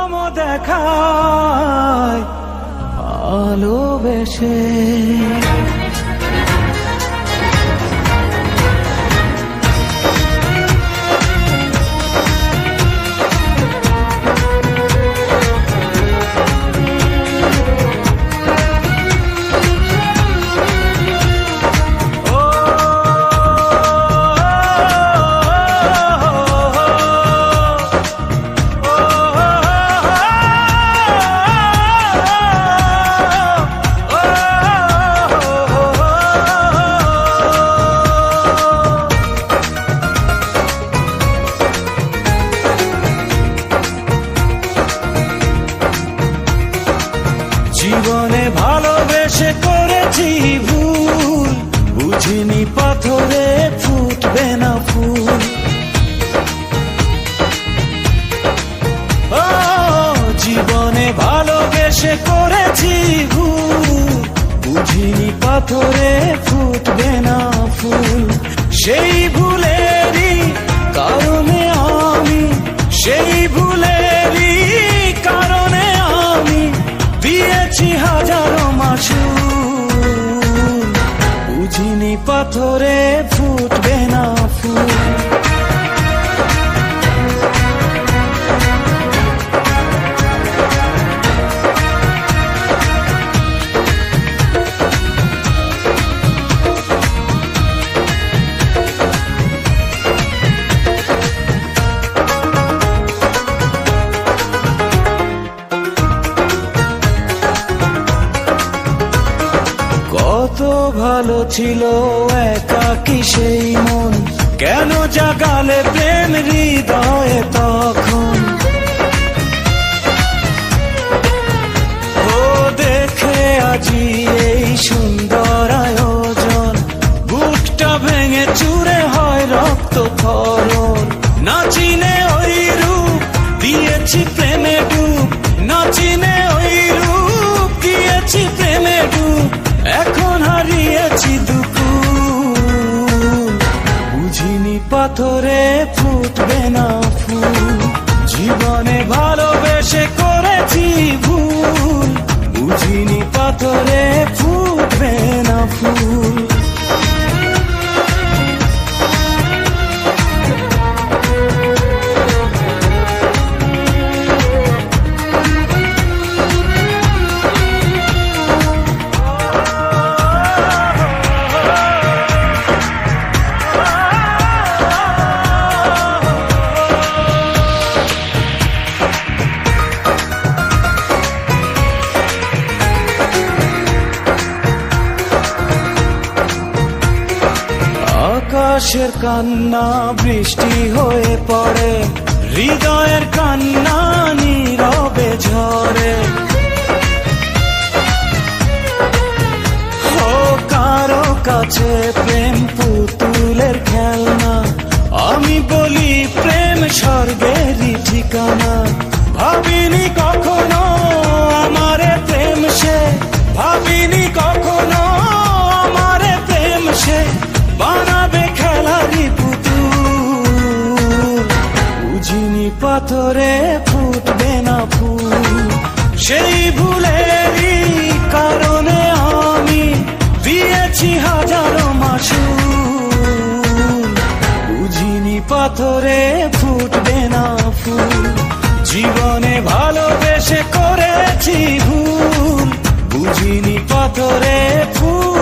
প্রথম দেখায় ভালোবেসে জীবনে ভালোবেসে করেছি ভুল, বুঝিনি পাথরে ফুটবে না ফুল। ও জীবনে ভালোবেসে করেছি ভুল, বুঝিনি পাথরে ফুটবে না ফুল। সেই ভুলেরই কারণে আমি, সেই ভুলেরই কারণে আমি দিয়েছি হাজারো মাসুল, বুঝিনি পাথরে ফুটবে না ফুল। কত ভালো ছিল একাকী সেই মন, কেন জাগালে প্রেম হৃদয়ে তখন। ও দেখে আজি এই সুন্দর আয়োজন, বুকটা ভেঙে চুরে হয় রক্ত ক্ষরণ। না চিনে ওই রূপ দিয়েছি প্রেমে ডুব, না চিনে ওই রূপ দিয়েছি প্রেমে ডুব। এখন হারিয়েছি দুকুল, বুঝিনি পাথরে ফুটবে না ফুল। জীবনে ভালোবেসে করেছি ভুল, বুঝিনি পাথরে ফুটবে না ফুল। আকাশের কান্না বৃষ্টি হয়ে পড়ে, হৃদয়ের কান্না নীরবে ঝরে। ও কারো কাছে প্রেম পুতুলের খেলনা, আমি বলি প্রেম স্বর্গেরই ঠিকানা। ভাবিনি কখনো আমারে প্রেম সে, ভাবিনি কখনো আমারে প্রেম সে বানাবে খেলারি পুতুল, বুঝিনি পাথরে ফুটবে না ফুল। সেই ভুলেরই কারণে আমি দিয়েছি হাজারো মাসুল, বুঝিনি পাথরে ফুটবে না ফুল। জীবনে ভালোবেসে করেছি ভুল, বুঝিনি পাথরে ফুল।